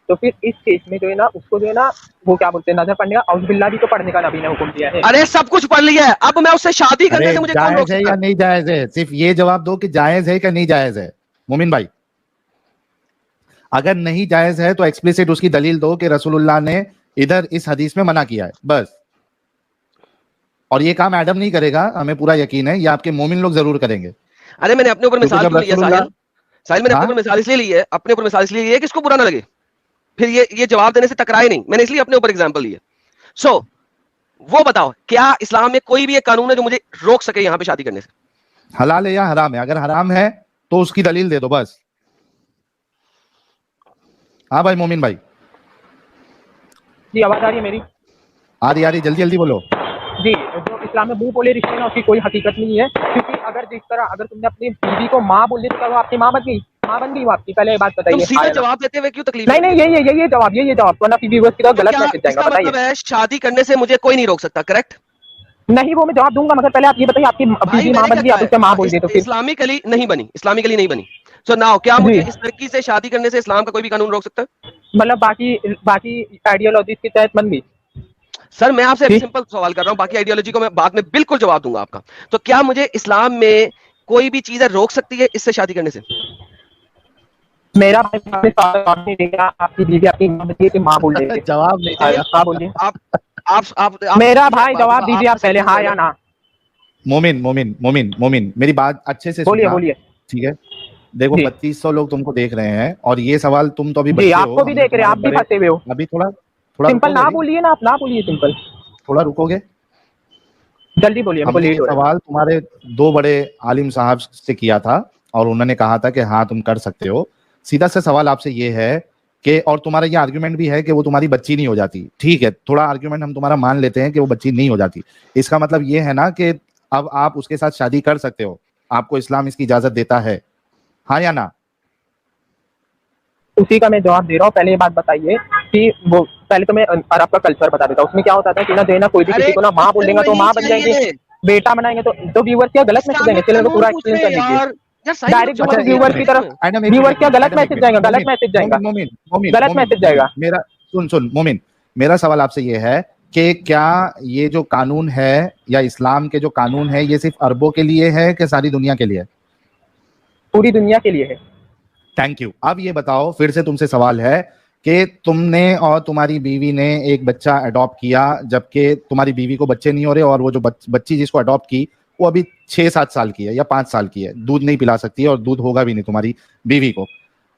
Speaker 4: تو پھر اس کیس میں جو ہے نا اس کو جو ہے نا وہ کیا بولتے ہیں نظر پڑنے کا, اعوذ باللہ بھی تو پڑھنے کا نبی نے حکم دیا ہے.
Speaker 3: ارے سب کچھ پڑھ لیا ہے, اب میں اس سے شادی کرنے سے مجھے کون روک
Speaker 1: سکتا ہے؟ یا نہیں جائز ہے, صرف یہ جواب دو کہ جائز ہے کہ نہیں جائز ہے. مومن بھائی اگر نہیں جائز ہے تو ایکسپلیسٹ اس کی دلیل دو کہ رسول اللہ نے ادھر اس حدیث میں منع کیا ہے, بس. اور یہ کام ایڈم نہیں کرے گا, ہمیں پورا یقین ہے, یہ آپ کے مومن لوگ ضرور کریں گے.
Speaker 3: ارے میں نے اپنے اوپر مثال کیوں لیا ساحل, میں نے اپنے اوپر مثال اس لیے لی ہے, اپنے اوپر مثال اس لیے لی ہے کہ اس کو برا نہ لگے, پھر یہ جواب دینے سے ٹکرائے نہیں, میں نے اس لیے اپنے اوپر ایگزامپل لی ہے. سو وہ بتاؤ, کیا اسلام میں کوئی بھی ایک قانون ہے جو مجھے روک سکے یہاں پہ شادی کرنے سے؟
Speaker 1: حلال ہے یا حرام ہے؟ اگر حرام ہے تو اس کی دلیل دے دو بس. ہاں بھائی مومن بھائی.
Speaker 4: جی آواز آ رہی ہے میری؟
Speaker 1: آ رہی, جلدی جلدی بولو.
Speaker 4: جی, جو اسلام میں منہ بولے رشتے نا اس کی کوئی حقیقت نہیں ہے, کیونکہ اگر جس طرح اگر تم نے اپنی بیوی کو ماں بول دی تو وہ آپ کی ماں بن گئی, ماں بن گئی وہ آپ کی. پہلے یہ بات بتائیے.
Speaker 3: سیدھا جواب دیتے ہوئے کیوں تکلیف؟
Speaker 4: نہیں یہی جواب ورنہ ویورز کی طرف غلط میسج جائے گا. بتائیے.
Speaker 3: شادی کرنے سے مجھے کوئی نہیں روک سکتا, کریکٹ؟
Speaker 4: نہیں وہ میں جواب دوں گا, مگر پہلے آپ یہ بتائیے آپ کی بیوی ماں بن گئی, آپ اس سے ماں بول دی تو
Speaker 3: اسلامکلی نہیں بنی, اسلامکلی نہیں بنی. سو ناؤ کیا مجھے اس لڑکی سے شادی کرنے سے اسلام کا کوئی بھی قانون روک سکتا ہے؟
Speaker 4: مطلب باقی آئیڈیالوجیز کے تحت بن گئی.
Speaker 3: سر میں آپ سے سمپل سوال کر رہا ہوں, باقی آئیڈیالوجی کو میں بعد میں بالکل جواب دوں گا آپ کا. تو کیا مجھے اسلام میں کوئی بھی چیز روک سکتی ہے اس سے شادی کرنے سے؟
Speaker 4: میرا آپ کی بیوی آپ کی ماں بول رہی ہے,
Speaker 1: جواب نہیں آیا.
Speaker 4: ہاں بولیے.
Speaker 3: آپ
Speaker 4: میرا بھائی جواب دیجیے آپ پہلے, ہاں یا نہ.
Speaker 1: مومن میری بات اچھے سے سننا,
Speaker 4: بولیے.
Speaker 1: ٹھیک ہے, دیکھو 3200 لوگ تم کو دیکھ رہے ہیں, اور یہ سوال تم تو ابھی
Speaker 4: بچے ہو, آپ کو بھی دیکھ رہے ہیں, آپ بھی پھنسے ہوئے ہو.
Speaker 1: ابھی تھوڑا
Speaker 4: سمپل نہ بولیے نا, آپ نہ بولیے سمپل,
Speaker 1: تھوڑا رکو گے,
Speaker 4: جلدی بولیے.
Speaker 1: یہ سوال تمہارے 2 بڑے عالم صاحب سے کیا تھا, اور انہوں نے کہا تھا کہ ہاں تم کر سکتے ہو. سیدھا سا سوال آپ سے یہ ہے کہ, اور تمہارا یہ آرگیومنٹ بھی ہے کہ وہ تمہاری بچی نہیں ہو جاتی, ٹھیک ہے, تھوڑا آرگیومنٹ ہم تمہارا مان لیتے ہیں کہ وہ بچی نہیں ہو جاتی. اس کا مطلب یہ ہے نا کہ اب آپ اس کے ساتھ شادی کر سکتے ہو, آپ کو اسلام اس کی اجازت دیتا ہے, ہاں یا نہ؟
Speaker 4: اسی کا میں جواب دے رہا ہوں. پہلے یہ بات بتائیے کہ وہ پہلے تو میں عرب کا کلچر بتا دیتا ہوں. اس میں کیا ہوتا تھا کہ نا کوئی بھی کسی کو نا ماں بول دیں گا تو ماں بن جائیں گے, بیٹا بنائیں گے تو ویور کیا غلط میسج دیں گے. چلے پورا ایکسپلین کر دیجیے ڈائریکٹ ویور کی طرف. ویور کیا غلط میسج جائے گا, غلط میسج جائے گا, غلط میسج جائے گا.
Speaker 1: میرا سن مومن, میرا سوال آپ سے یہ ہے کہ کیا یہ جو قانون ہے یا اسلام کے جو قانون ہے یہ صرف عربوں کے لیے ہے کہ ساری دنیا کے لیے؟
Speaker 4: پوری دنیا کے لیے ہے.
Speaker 1: Thank you. اب یہ بتاؤ, پھر سے تم سے سوال ہے کہ تم نے اور تمہاری بیوی نے ایک بچہ اڈاپٹ کیا, جبکہ تمہاری بیوی کو بچے نہیں ہو رہے, اور وہ جو بچی جس کو اڈاپٹ کی وہ ابھی 6-7 سال کی ہے یا 5 سال کی ہے, دودھ نہیں پلا سکتی ہے اور دودھ ہوگا بھی نہیں تمہاری بیوی کو.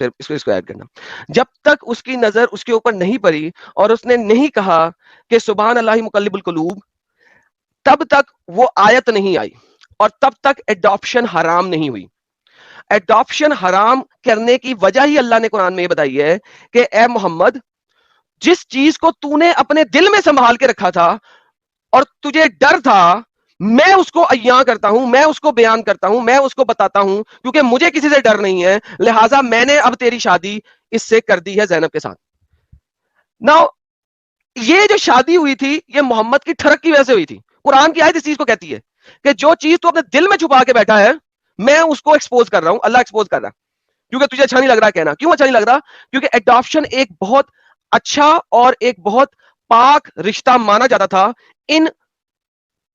Speaker 3: پھر اس کو ایڈ کرنا. جب تک اس کی نظر اس کے اوپر نہیں پڑی اور اس نے نہیں کہا کہ سبحان اللہ مقلب القلوب, تب تک وہ آیت نہیں آئی اور تب تک ایڈاپشن حرام نہیں ہوئی. ایڈاپشن حرام کرنے کی وجہ ہی اللہ نے قرآن میں یہ بتائی ہے کہ اے محمد, جس چیز کو تو نے اپنے دل میں سنبھال کے رکھا تھا اور تجھے ڈر تھا, میں اس کو عیاں کرتا ہوں, میں اس کو بیان کرتا ہوں, میں اس کو بتاتا ہوں, کیونکہ مجھے کسی سے ڈر نہیں ہے, لہٰذا میں نے اب تیری شادی اس سے کر دی ہے زینب کے ساتھ. Now, یہ جو شادی ہوئی تھی یہ محمد کی ٹھڑک کی وجہ سے ہوئی تھی. قرآن کی آیت اس چیز کو کہتی ہے کہ جو چیز تو اپنے دل میں چھپا کے بیٹھا ہے میں اس کو ایکسپوز کر رہا ہوں, اللہ ایکسپوز کر رہا ہے. کیونکہ تجھے اچھا نہیں لگ رہا کہنا. کیوں اچھا نہیں لگ رہا؟ کیونکہ ایڈاپشن ایک بہت اچھا اور ایک بہت پاک رشتہ مانا جاتا تھا ان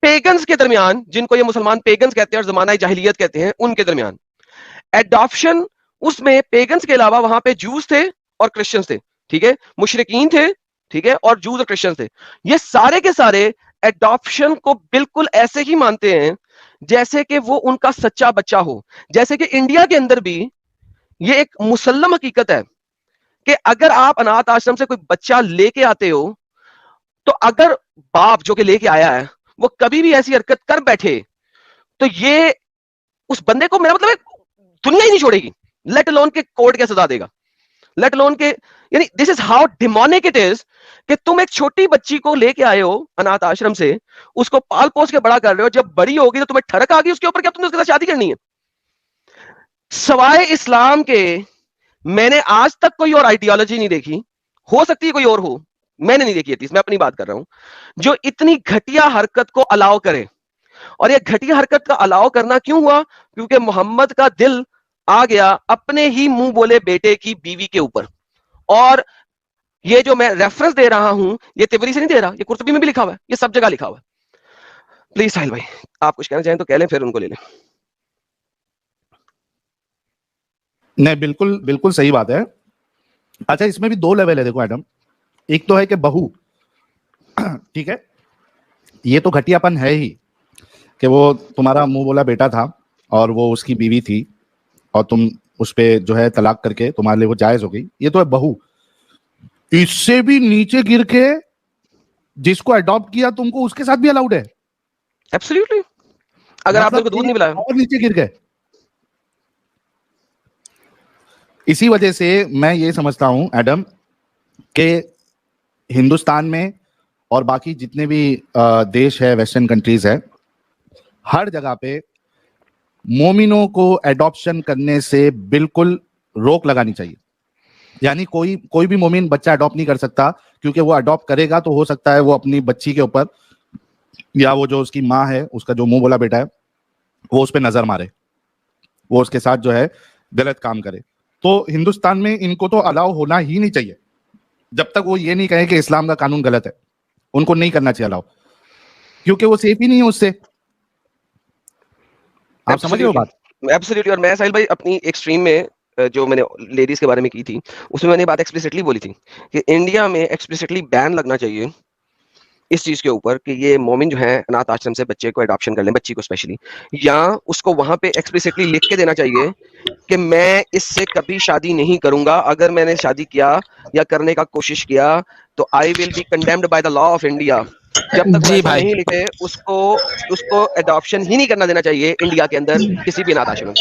Speaker 3: پیگنز کے درمیان, جن کو یہ مسلمان پیگنز کہتے ہیں اور زمانہ جاہلیت کہتے ہیں, ان کے درمیان. ایڈاپشن اس میں پیگنز کے علاوہ وہاں پہ جوز تھے اور کرسچنز تھے, ٹھیک ہے, مشرکین تھے, ٹھیک ہے, اور جوز اور کرسچنز تھے. یہ سارے کے سارے ایڈاپشن کو بالکل ایسے ہی مانتے ہیں جیسے کہ وہ ان کا سچا بچہ ہو. جیسے کہ انڈیا کے اندر بھی یہ ایک مسلم حقیقت ہے کہ اگر آپ انات آشرم سے کوئی بچہ لے کے آتے ہو تو اگر باپ جو کہ لے کے آیا ہے وہ کبھی بھی ایسی حرکت کر بیٹھے تو یہ اس بندے کو, میرا مطلب ہے, دنیا ہی نہیں چھوڑے گی, لیٹ الون کے کورٹ کے سزا دے گا, لیٹ الون کے, یعنی this is how demonic it is کہ تم ایک چھوٹی بچی کو لے کے آئے ہو انات آشرم سے, اس کو پال پوس کے بڑا کر رہے ہو, جب بڑی ہوگی تو تمہیں ٹھڑک آ گئی اس کے اوپر, کیا تم نے اس کے ساتھ شادی کرنی ہے؟ سوائے اسلام کے میں نے آج تک کوئی اور آئیڈیالوجی نہیں دیکھی, ہو سکتی ہے کوئی اور ہو, میں نے نہیں دیکھی تھی, میں اپنی بات کر رہا ہوں, جو اتنی گھٹیا حرکت کو الاؤ کرے. اور یہ گھٹیا حرکت کا الاؤ کرنا کیوں ہوا؟ کیونکہ محمد کا دل آ گیا اپنے ہی منہ بولے بیٹے کی بیوی کے اوپر. اور یہ جو میں ریفرنس دے رہا ہوں یہ تبری سے نہیں دے رہا, یہ قرطبی میں بھی لکھا ہوا ہے, یہ سب جگہ لکھا ہوا ہے. پلیز ساحل بھائی آپ کچھ کہنا چاہیں تو کہہ لیں, پھر ان کو لے لیں.
Speaker 1: نہیں, بالکل بالکل صحیح بات ہے. اچھا, اس میں بھی دو لیول ہے, دیکھو ایڈم, ایک تو ہے کہ بہو, ٹھیک ہے, یہ تو گھٹیا پن ہے ہی کہ وہ تمہارا منہ بولا بیٹا تھا اور وہ اس کی بیوی تھی اور تم اس پہ جو ہے طلاق کر کے تمہارے لیے وہ جائز ہو گئی, یہ تو ہے بہو. اس سے بھی نیچے گر کے جس کو اڈاپٹ کیا تم کو اس کے ساتھ بھی الاؤڈ ہے.
Speaker 3: ایبسلیوٹلی, اگر آپ نے دودھ نہیں پلایا
Speaker 1: اور نیچے گر گئے. اسی وجہ سے میں یہ سمجھتا ہوں ایڈم کہ ہندوستان میں اور باقی جتنے بھی دیش ہے, ویسٹرن کنٹریز ہے, ہر جگہ پہ مومنوں کو ایڈاپشن کرنے سے بالکل روک لگانی چاہیے. یعنی کوئی بھی مومن بچہ اڈاپٹ نہیں کر سکتا, کیونکہ وہ اڈاپٹ کرے گا تو ہو سکتا ہے وہ اپنی بچی کے اوپر یا وہ جو اس کی ماں ہے, اس کا جو منہ بولا بیٹا ہے, وہ اس پہ نظر مارے, وہ اس کے ساتھ جو ہے غلط کام کرے. تو ہندوستان میں ان کو تو الاؤ ہونا ہی نہیں چاہیے جب تک وہ یہ نہیں کہیں کہ اسلام کا قانون غلط ہے. ان کو نہیں کرنا چاہیے الاؤ, کیونکہ وہ سیف ہی نہیں ہے اس سے. آپ سمجھ رہے ہو بات؟
Speaker 3: ایبسلیٹلی. اور میں ساحل بھائی اپنی ایکسٹریم میں جو میں نے لیڈیز کے بارے میں کی تھی اس میں نے بات ایکسپلیسٹلی بولی تھی کہ انڈیا میں ایکسپلیسٹلی بین لگنا چاہیے اس چیز کے اوپر کہ یہ مومن جو ہے انات آشرم سے بچے کو اڈاپشن کر لیں, بچی کو اسپیشلی, یا اس کو وہاں پہ ایکسپلیسٹلی لکھ کے دینا چاہیے کہ میں اس سے کبھی شادی نہیں کروں گا, اگر میں نے شادی کیا یا کرنے کا کوشش کیا تو I will be condemned by the law of India. جب تک
Speaker 4: جی بھائی
Speaker 3: نہیں لکھے اس کو ایڈاپشن ہی نہیں کرنا دینا چاہیے انڈیا کے اندر کسی بھی انات آشرم.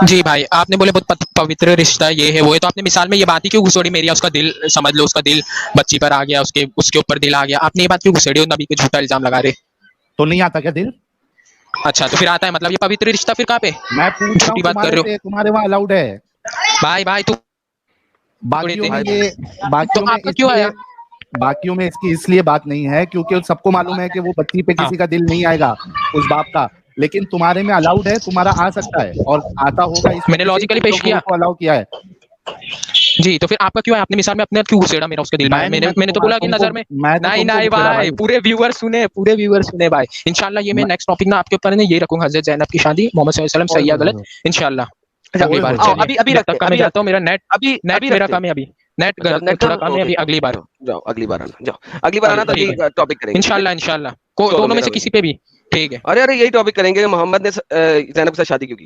Speaker 4: جی بھائی آپ نے بولے بہت پوتر رشتہ یہ ہے وہ ہے, تو آپ نے مثال میں یہ بات ہی کیوں گھسوڑی میری, اس کا دل سمجھ لو, اس کا دل بچی پر آ گیا, اس کے اوپر دل آ گیا, آپ نے یہ بات کیوں گھسوڑی, نبی پہ جھوٹا الزام لگا رہے.
Speaker 1: تو نہیں آتا کیا دل؟
Speaker 4: اچھا تو پھر آتا ہے, مطلب یہ پوتر رشتہ پھر کہاں پہ,
Speaker 1: میں پوچھ
Speaker 4: جھوٹی بات کر رہے ہو.
Speaker 1: تمہارے وہاں الاؤڈ ہے
Speaker 4: بھائی تو
Speaker 1: باقیوں میں
Speaker 4: آپ کا کیوں آیا؟
Speaker 1: باقیوں میں اس کی اس لیے بات نہیں ہے کیونکہ سب کو معلوم ہے کہ وہ بچی پہ کسی کا دل نہیں آئے گا اس باپ کا, لیکن تمہارے میں الاؤڈ ہے, تمہارا آ سکتا ہے اور آتا ہوگا. اس
Speaker 4: میں نے لاجیکلی پیش کیا
Speaker 1: کو الاؤ کیا ہے.
Speaker 4: جی تو پھر آپ کا کیوں ہے, آپ نے مثال میں اپنے کیوں گھسیڑا میرا اس کے دل میں نے تو بولا کہ نظر میں نہیں بھائی, پورے ویور سنے بھائی. انشاءاللہ یہ میں نیکسٹ ٹاپک میں آپ کے اوپر یہ رکھوں گا, حضرت زینب کی شادی محمد صلی اللہ علیہ وسلم, صحیح یا غلط, انشاءاللہ. اگلی بار ابھی تک کا میں جاتا ہوں, میرا نیٹ میرا کام ہے, ابھی نیٹ تھوڑا کام ہے, ابھی اگلی بار
Speaker 3: جاؤ, اگلی بار آنا تو ٹاپک کریں گے
Speaker 4: انشاءاللہ. دونوں میں سے کسی پہ بھی ٹھیک ہے.
Speaker 3: ارے یہی ٹاپک کریں گے کہ محمد نے زینب کے ساتھ شادی کیوں کی.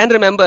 Speaker 3: And remember,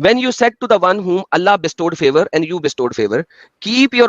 Speaker 3: When you said to the one whom Allah bestowed favor and you bestowed favor, keep your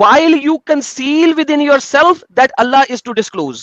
Speaker 3: while you conceal within yourself that Allah is to disclose.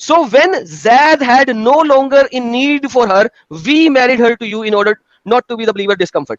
Speaker 3: So when Zaid had no longer in need for her, we married her to you in order not to be the believer discomfort.